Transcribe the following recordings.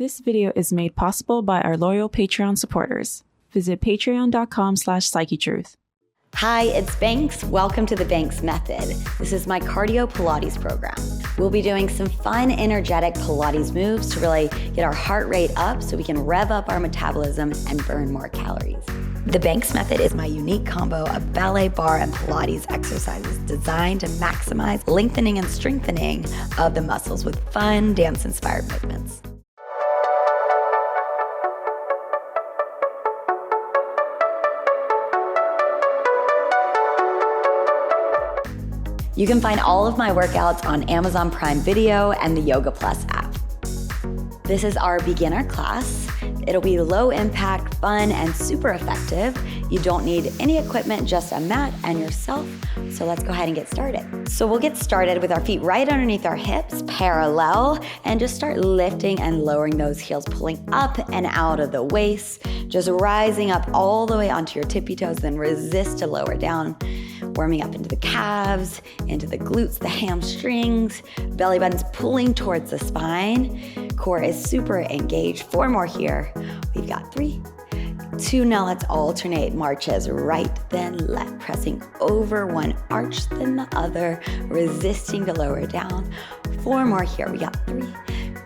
This video is made possible by our loyal Patreon supporters. Visit patreon.com/Psychetruth. Hi, it's Banks. Welcome to the Banks Method. This is my cardio Pilates program. We'll be doing some fun, energetic Pilates moves to really get our heart rate up so we can rev up our metabolism and burn more calories. The Banks Method is my unique combo of ballet, bar, and Pilates exercises designed to maximize lengthening and strengthening of the muscles with fun, dance-inspired movements. You can find all of my workouts on Amazon Prime Video and the Yoga Plus app. This is our beginner class. It'll be low impact, fun, and super effective. You don't need any equipment, just a mat and yourself. So let's go ahead and get started. So we'll get started with our feet right underneath our hips, parallel, and just start lifting and lowering those heels, pulling up and out of the waist, just rising up all the way onto your tippy toes, then resist to lower down. Warming up into the calves, into the glutes, the hamstrings, belly button's pulling towards the spine. Core is super engaged. 4 more here. We've got 3, 2. Now let's alternate marches, right then left, pressing over one arch then the other, resisting to lower down. 4 more here. We got 3,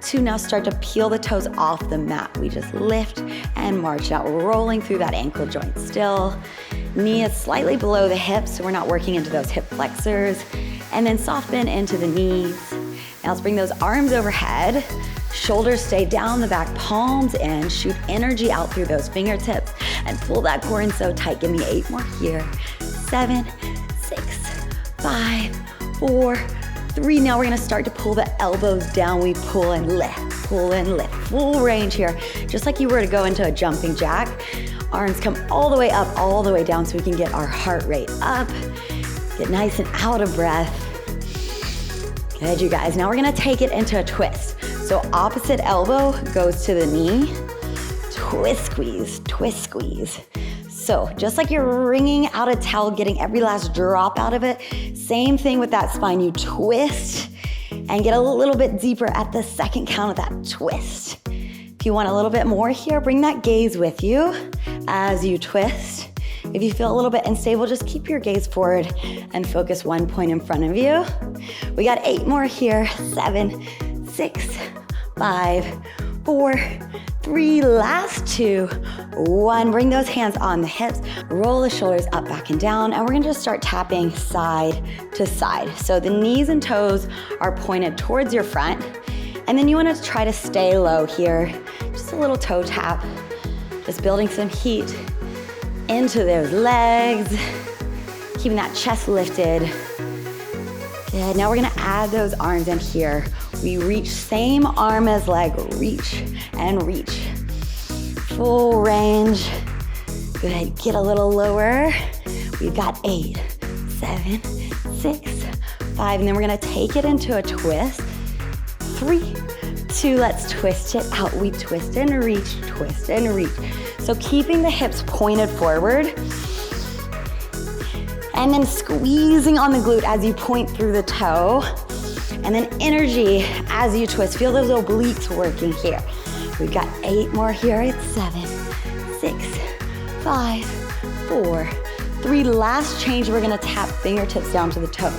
2. Now start to peel the toes off the mat. We just lift and march out, rolling through that ankle joint still. Knee is slightly below the hips, so we're not working into those hip flexors. And then soft bend into the knees. Now let's bring those arms overhead. Shoulders stay down, the back, palms in. Shoot energy out through those fingertips and pull that core in so tight. Give me 8 more here. 7, 6, 5, 4, 3. Now we're gonna start to pull the elbows down. We pull and lift, pull and lift. Full range here, just like you were to go into a jumping jack. Arms come all the way up, all the way down so we can get our heart rate up. Get nice and out of breath. Good, you guys. Now we're gonna take it into a twist. So opposite elbow goes to the knee. Twist, squeeze, twist, squeeze. So just like you're wringing out a towel, getting every last drop out of it, same thing with that spine. You twist and get a little bit deeper at the second count of that twist. If you want a little bit more here, bring that gaze with you as you twist. If you feel a little bit unstable, just keep your gaze forward and focus one point in front of you. We got 8 more here. 7, 6, 5, 4, 3, last 2, 1. Bring those hands on the hips, roll the shoulders up, back, and down, and we're gonna just start tapping side to side. So the knees and toes are pointed towards your front, and then you wanna try to stay low here. Just a little toe tap, just building some heat into those legs, keeping that chest lifted. Good, now we're gonna add those arms in here. We reach, same arm as leg, reach and reach. Full range. Good, get a little lower. We've got 8, 7, 6, 5, and then we're gonna take it into a twist. 3, 2, let's twist it out. We twist and reach, twist and reach. So keeping the hips pointed forward, and then squeezing on the glute as you point through the toe, and then energy as you twist. Feel those obliques working here. We've got 8 more here. It's 7, 6, 5, 4, 3. Last change, we're gonna tap fingertips down to the toe.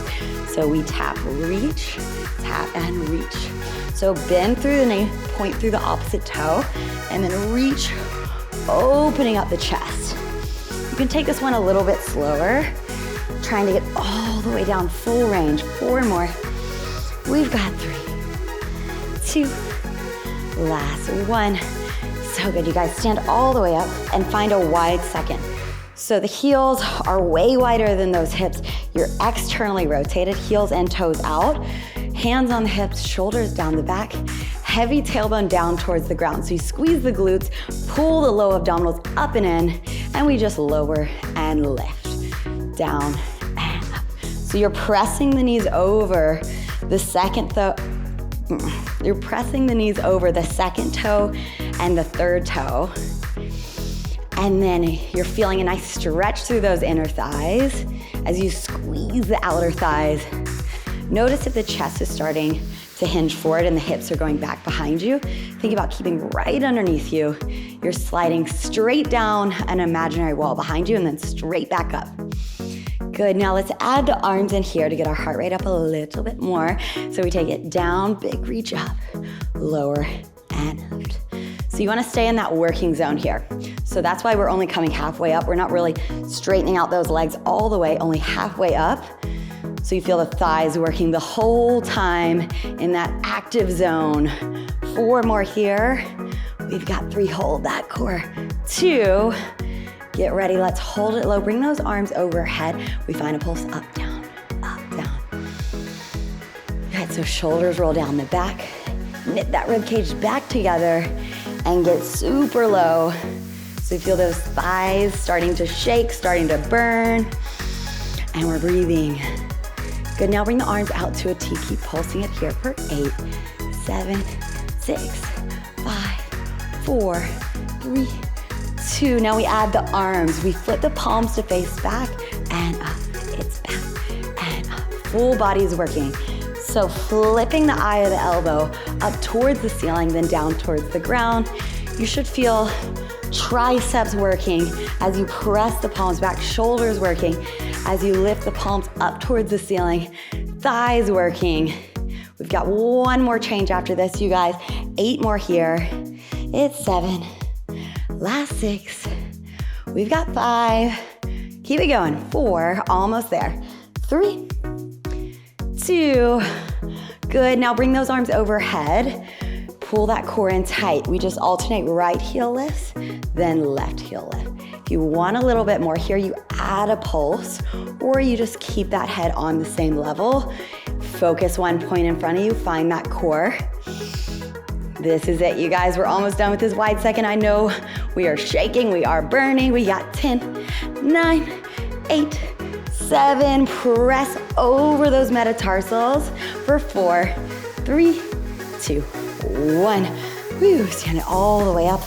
So we tap, reach, tap, and reach. So bend through the knee, point through the opposite toe, and then reach, opening up the chest. You can take this one a little bit slower, trying to get all the way down, full range. 4 more. We've got 3, 2, last 1. So good, you guys. Stand all the way up and find a wide second. So the heels are way wider than those hips. You're externally rotated, heels and toes out. Hands on the hips, shoulders down the back, heavy tailbone down towards the ground. So you squeeze the glutes, pull the low abdominals up and in, and we just lower and lift, down and up. So you're pressing the knees over the second toe. You're pressing the knees over the second toe and the third toe. And then you're feeling a nice stretch through those inner thighs as you squeeze the outer thighs. Notice if the chest is starting to hinge forward and the hips are going back behind you. Think about keeping right underneath you. You're sliding straight down an imaginary wall behind you and then straight back up. Good, now let's add the arms in here to get our heart rate up a little bit more. So we take it down, big reach up, lower and lift. So you wanna stay in that working zone here. So that's why we're only coming halfway up. We're not really straightening out those legs all the way, only halfway up. So you feel the thighs working the whole time in that active zone. 4 more here. We've got 3, hold that core. 2, get ready, let's hold it low. Bring those arms overhead. We find a pulse up, down, up, down. Good, so shoulders roll down the back. Knit that rib cage back together and get super low. So you feel those thighs starting to shake, starting to burn. And we're breathing. Good, now bring the arms out to a T. Keep pulsing it here for 8, 7, 6, 5, 4, 3, 2. Now we add the arms. We flip the palms to face back and up. It's back and up. Full body is working. So flipping the eye of the elbow up towards the ceiling, then down towards the ground. You should feel triceps working as you press the palms back, shoulders working as you lift the palms up towards the ceiling, thighs working. We've got 1 more change after this, you guys. 8 more here. It's 7, last 6. We've got 5. Keep it going. 4, almost there. 3, 2. Good, now bring those arms overhead. Pull that core in tight. We just alternate right heel lifts, then left heel lift. If you want a little bit more here, you add a pulse, or you just keep that head on the same level. Focus 1 point in front of you, find that core. This is it, you guys. We're almost done with this wide second. I know we are shaking, we are burning. We got 10, 9, 8, 7. Press over those metatarsals for 4, 3, 2, 1. Woo, stand it all the way up.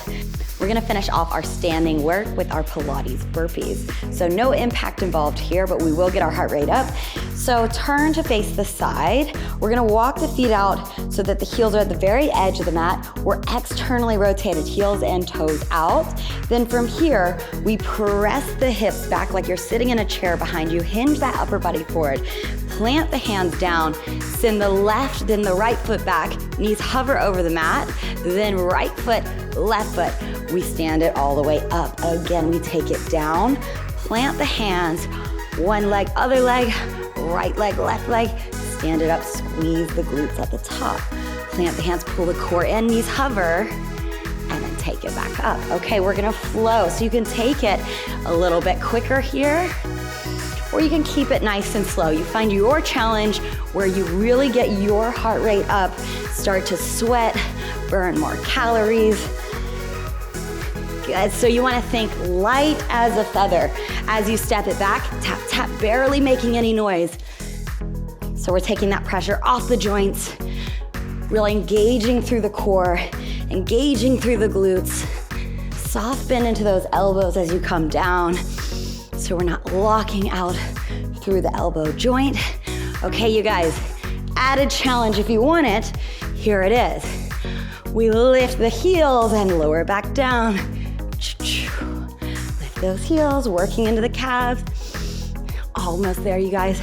We're gonna finish off our standing work with our Pilates burpees. So no impact involved here, but we will get our heart rate up. So turn to face the side. We're gonna walk the feet out so that the heels are at the very edge of the mat. We're externally rotated, heels and toes out. Then from here, we press the hips back like you're sitting in a chair behind you. Hinge that upper body forward. Plant the hands down. Send the left, then the right foot back. Knees hover over the mat. Then right foot, left foot. We stand it all the way up. Again, we take it down. Plant the hands. One leg, other leg. Right leg, left leg. Stand it up, squeeze the glutes at the top. Plant the hands, pull the core in, knees hover, and then take it back up. Okay, we're gonna flow. So you can take it a little bit quicker here, or you can keep it nice and slow. You find your challenge where you really get your heart rate up, start to sweat, burn more calories. Good, so you wanna think light as a feather. As you step it back, tap, tap, barely making any noise. So we're taking that pressure off the joints, really engaging through the core, engaging through the glutes. Soft bend into those elbows as you come down, so we're not locking out through the elbow joint. Okay, you guys, added challenge if you want it, here it is. We lift the heels and lower back down. Lift those heels, working into the calves. Almost there, you guys.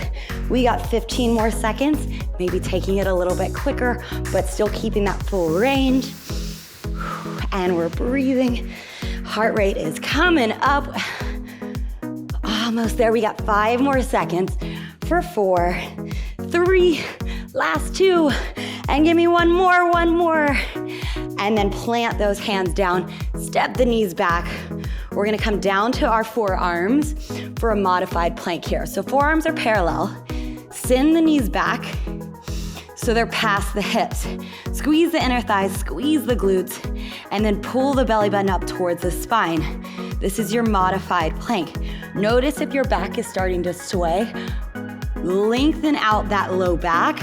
We got 15 more seconds, maybe taking it a little bit quicker, but still keeping that full range. And we're breathing. Heart rate is coming up. Almost there, we got 5 more seconds for 4, 3, last 2, and give me one more. And then plant those hands down, step the knees back. We're gonna come down to our forearms for a modified plank here. So forearms are parallel. Send the knees back so they're past the hips. Squeeze the inner thighs, squeeze the glutes, and then pull the belly button up towards the spine. This is your modified plank. Notice if your back is starting to sway. Lengthen out that low back,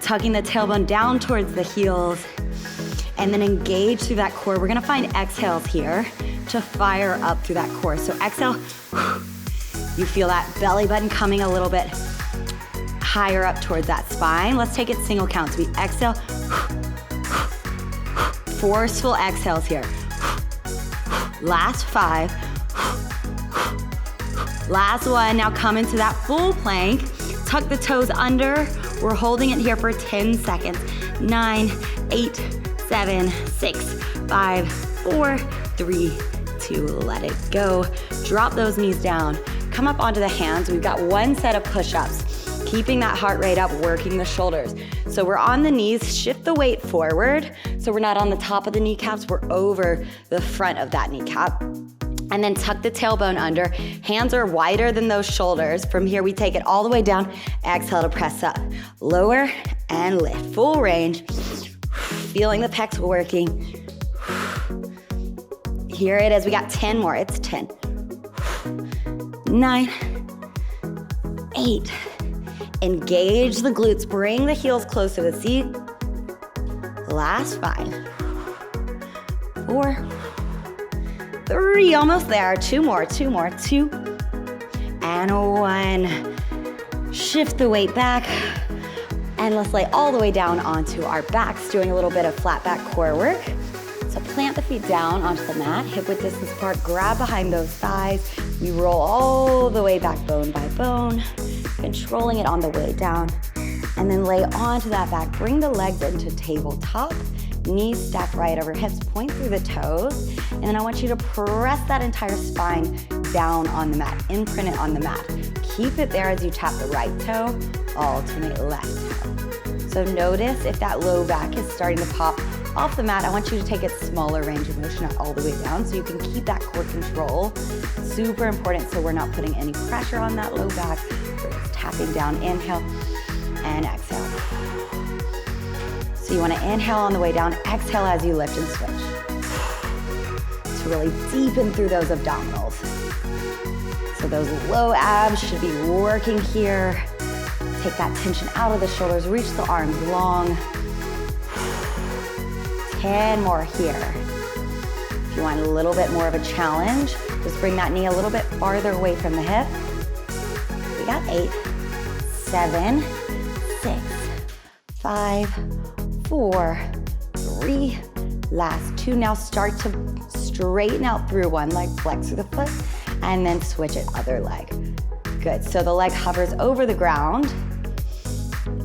tucking the tailbone down towards the heels, and then engage through that core. We're gonna find exhales here to fire up through that core. So exhale, you feel that belly button coming a little bit higher up towards that spine. Let's take it single counts. We exhale. Forceful exhales here. Last 5. Last 1. Now come into that full plank. Tuck the toes under. We're holding it here for 10 seconds. 9, 8, 7, 6, 5, 4, 3, 2. Let it go. Drop those knees down. Come up onto the hands. We've got 1 set of push-ups. Keeping that heart rate up, working the shoulders. So we're on the knees, shift the weight forward. So we're not on the top of the kneecaps, we're over the front of that kneecap. And then tuck the tailbone under. Hands are wider than those shoulders. From here, we take it all the way down. Exhale to press up. Lower and lift. Full range. Feeling the pecs working. Here it is. We got 10 more. It's 10. 9, 8. Engage the glutes. Bring the heels close to the seat. Last 5. 4. 3, almost there. 2 more, 2 more, 2. And 1. Shift the weight back. And let's lay all the way down onto our backs, doing a little bit of flat back core work. So plant the feet down onto the mat, hip width distance apart, grab behind those thighs. We roll all the way back, bone by bone, controlling it on the way down. And then lay onto that back. Bring the legs into tabletop. Knees stack right over hips, point through the toes. And then I want you to press that entire spine down on the mat, imprint it on the mat. Keep it there as you tap the right toe, alternate left toe. So notice if that low back is starting to pop off the mat, I want you to take it smaller range of motion, not all the way down, so you can keep that core control. Super important, so we're not putting any pressure on that low back. We're just tapping down, inhale and exhale. So you want to inhale on the way down, exhale as you lift and switch. To really deepen through those abdominals. So those low abs should be working here. Take that tension out of the shoulders, reach the arms long. 10 more here. If you want a little bit more of a challenge, just bring that knee a little bit farther away from the hip. We got 8, 7, 6, 5, 4, 3, last 2. Now start to straighten out through one leg, flex through the foot, and then switch it, other leg. Good, so the leg hovers over the ground,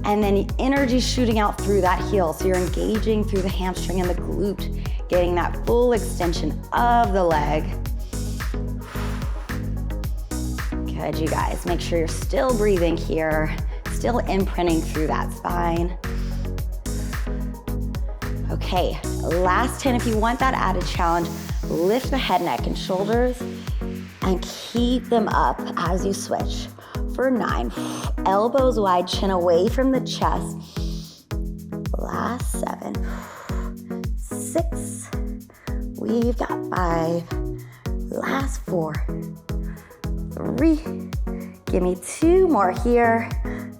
and then the energy shooting out through that heel. So you're engaging through the hamstring and the glute, getting that full extension of the leg. Good, you guys. Make sure you're still breathing here, still imprinting through that spine. Okay, last 10. If you want that added challenge, lift the head, neck, and shoulders and keep them up as you switch. For 9, elbows wide, chin away from the chest. Last 7, 6, we've got 5, last 4, 3, give me 2 more here.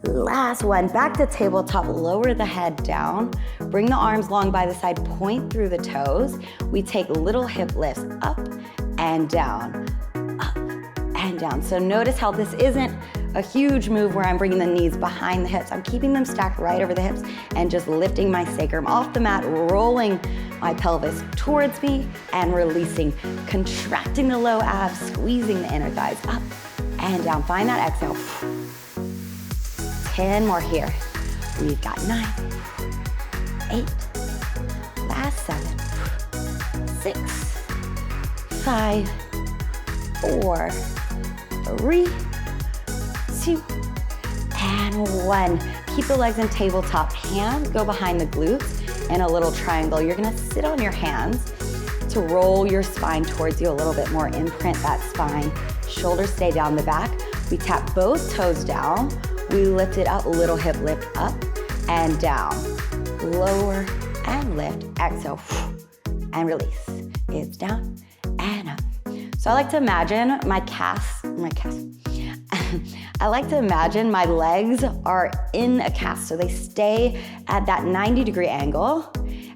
Last 1, back to tabletop, lower the head down. Bring the arms long by the side, point through the toes. We take little hip lifts up and down, up and down. So notice how this isn't a huge move where I'm bringing the knees behind the hips. I'm keeping them stacked right over the hips and just lifting my sacrum off the mat, rolling my pelvis towards me and releasing, contracting the low abs, squeezing the inner thighs up and down. Find that exhale. 10 more here. We've got 9, 8, last 7, 6, 5, 4, 3, 2, and 1. Keep the legs in tabletop. Hands go behind the glutes in a little triangle. You're gonna sit on your hands to roll your spine towards you a little bit more. Imprint that spine. Shoulders stay down the back. We tap both toes down. We lift it up, little hip lift up and down. Lower and lift, exhale, and release. It's down and up. So I like to imagine I like to imagine my legs are in a cast, so they stay at that 90-degree angle,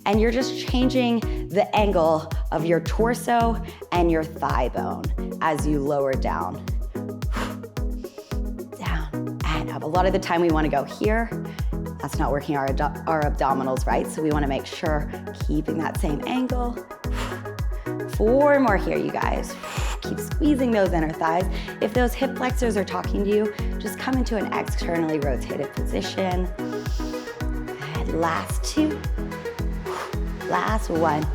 and you're just changing the angle of your torso and your thigh bone as you lower down. Down and up. A lot of the time we wanna go here. That's not working our abdominals, right? So we wanna make sure keeping that same angle. 4 more here, you guys. Keep squeezing those inner thighs. If those hip flexors are talking to you, just come into an externally rotated position. And last 2. Last 1.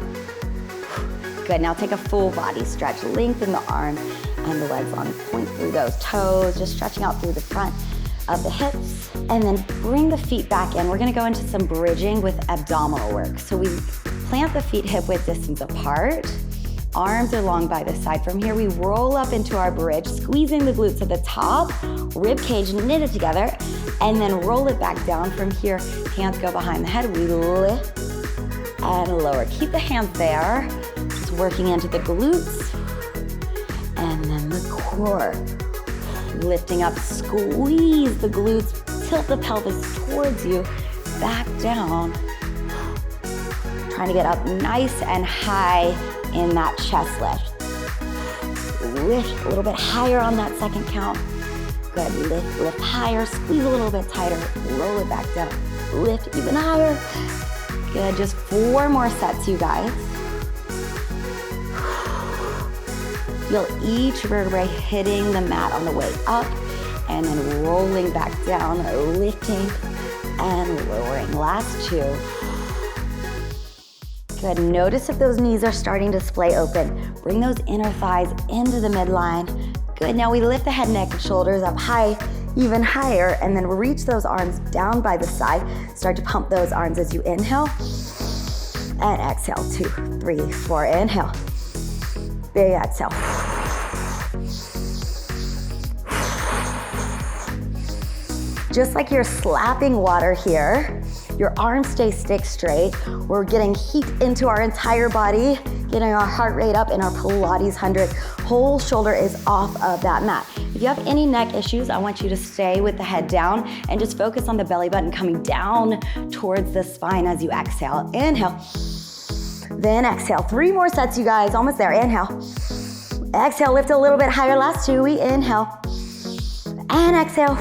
Good, now take a full body stretch. Lengthen the arms and the legs long. Point through those toes, just stretching out through the front of the hips. And then bring the feet back in. We're gonna go into some bridging with abdominal work. So we plant the feet hip width distance apart. Arms are long by the side. From here, we roll up into our bridge, squeezing the glutes at the top, rib cage knitted together, and then roll it back down. From here, hands go behind the head. We lift and lower. Keep the hands there, just working into the glutes, and then the core. Lifting up, squeeze the glutes, tilt the pelvis towards you, back down. Trying to get up nice and high in that chest lift. Lift a little bit higher on that second count. Good, lift higher, squeeze a little bit tighter, roll it back down. Lift even higher. Good, just 4 more sets, you guys. Feel each vertebrae hitting the mat on the way up and then rolling back down, lifting and lowering. Last 2. Good, notice if those knees are starting to splay open. Bring those inner thighs into the midline. Good, now we lift the head, neck, and shoulders up high, even higher, and then reach those arms down by the side. Start to pump those arms as you inhale. And exhale, 2, 3, 4, inhale. Big exhale. Just like you're slapping water here, your arms stay stick straight. We're getting heat into our entire body, getting our heart rate up in our Pilates 100. Whole shoulder is off of that mat. If you have any neck issues, I want you to stay with the head down and just focus on the belly button coming down towards the spine as you exhale. Inhale, then exhale. 3 more sets, you guys, almost there. Inhale, exhale, lift a little bit higher. Last 2, we inhale, and exhale.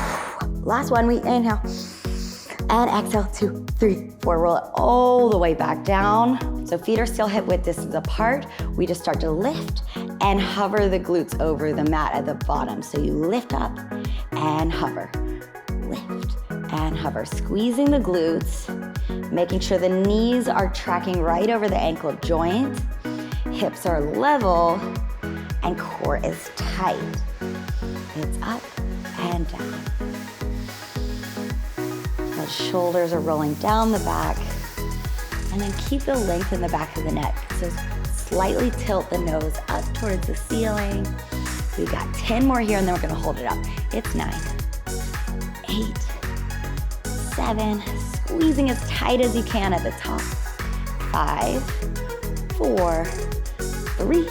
Last 1, we inhale, and exhale, 2, 3, 4, roll it all the way back down. So feet are still hip width distance apart. We just start to lift and hover the glutes over the mat at the bottom. So you lift up and hover, lift and hover, squeezing the glutes, making sure the knees are tracking right over the ankle joint, hips are level, and core is tight. It's up and down. The shoulders are rolling down the back, and then keep the length in the back of the neck. So slightly tilt the nose up towards the ceiling. We got 10 more here, and then we're gonna hold it up. It's 9, 8, 7, squeezing as tight as you can at the top. 5, 4, 3,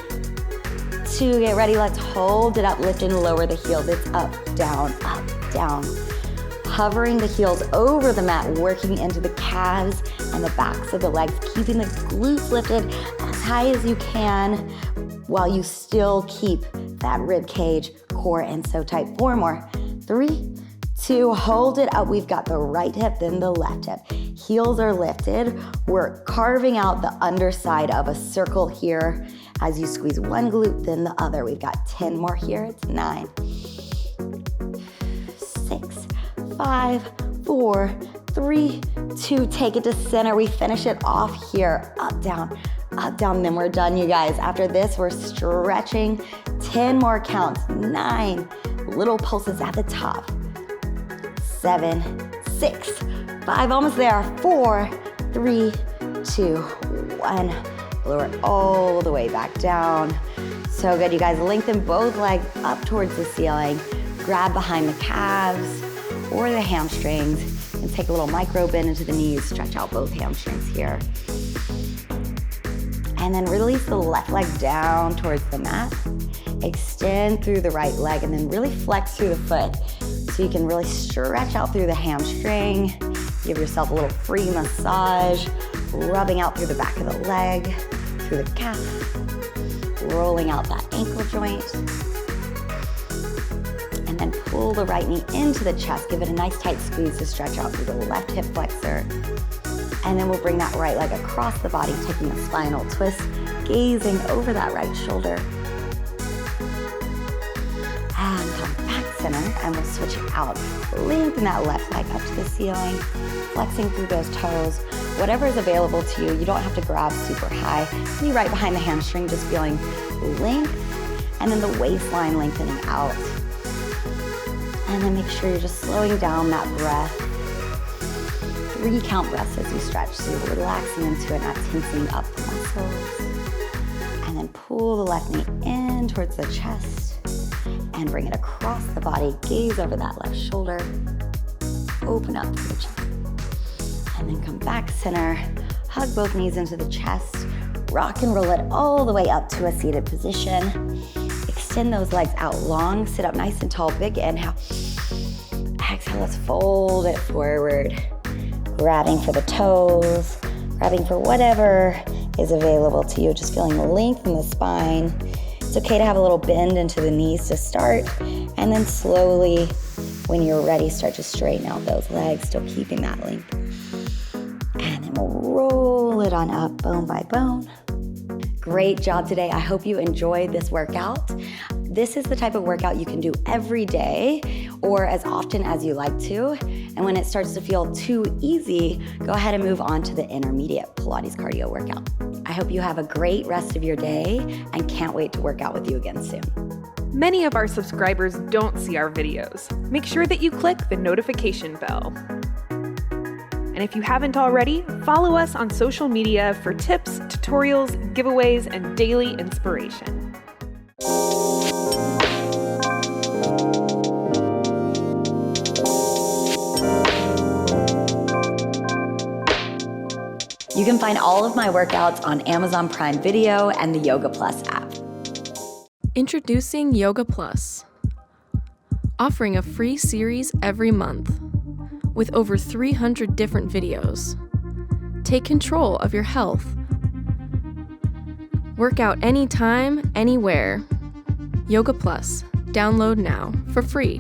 2, get ready, let's hold it up, lift and lower the heels. It's up, down, hovering the heels over the mat, working into the calves and the backs of the legs, keeping the glutes lifted as high as you can while you still keep that rib cage, core, and so tight. 4 more. 3, 2, hold it up. We've got the right hip, then the left hip. Heels are lifted. We're carving out the underside of a circle here as you squeeze one glute, then the other. We've got 10 more here. It's 9, 6, 5, 4, 3, 2, take it to center. We finish it off here, up, down, then we're done, you guys. After this, we're stretching, 10 more counts, 9, little pulses at the top, 7, 6, 5, almost there, 4, 3, 2, 1, lower it all the way back down. So good, you guys. Lengthen both legs up towards the ceiling, grab behind the calves or the hamstrings, and take a little micro bend into the knees, stretch out both hamstrings here. And then release the left leg down towards the mat. Extend through the right leg and then really flex through the foot so you can really stretch out through the hamstring. Give yourself a little free massage, rubbing out through the back of the leg, through the calf, rolling out that ankle joint. And then pull the right knee into the chest. Give it a nice tight squeeze to stretch out through the left hip flexor. And then we'll bring that right leg across the body, taking a spinal twist, gazing over that right shoulder. And come back center, and we'll switch it out. Lengthen that left leg up to the ceiling, flexing through those toes. Whatever is available to you, you don't have to grab super high. Knee right behind the hamstring, just feeling length, and then the waistline lengthening out. And then make sure you're just slowing down that breath. 3 count breaths as you stretch, so you're relaxing into it, not tensing up the muscles. And then pull the left knee in towards the chest and bring it across the body. Gaze over that left shoulder. Open up through the chest. And then come back center. Hug both knees into the chest. Rock and roll it all the way up to a seated position. Extend those legs out long. Sit up nice and tall. Big inhale. Exhale, let's fold it forward. Grabbing for the toes. Grabbing for whatever is available to you. Just feeling length in the spine. It's okay to have a little bend into the knees to start. And then slowly, when you're ready, start to straighten out those legs, still keeping that length. And then we'll roll it on up, bone by bone. Great job today. I hope you enjoyed this workout. This is the type of workout you can do every day or as often as you like to. And when it starts to feel too easy, go ahead and move on to the intermediate Pilates cardio workout. I hope you have a great rest of your day and can't wait to work out with you again soon. Many of our subscribers don't see our videos. Make sure that you click the notification bell. And if you haven't already, follow us on social media for tips, tutorials, giveaways, and daily inspiration. You can find all of my workouts on Amazon Prime Video and the Yoga Plus app. Introducing Yoga Plus, offering a free series every month with over 300 different videos. Take control of your health. Work out anytime, anywhere. Yoga Plus. Download now for free.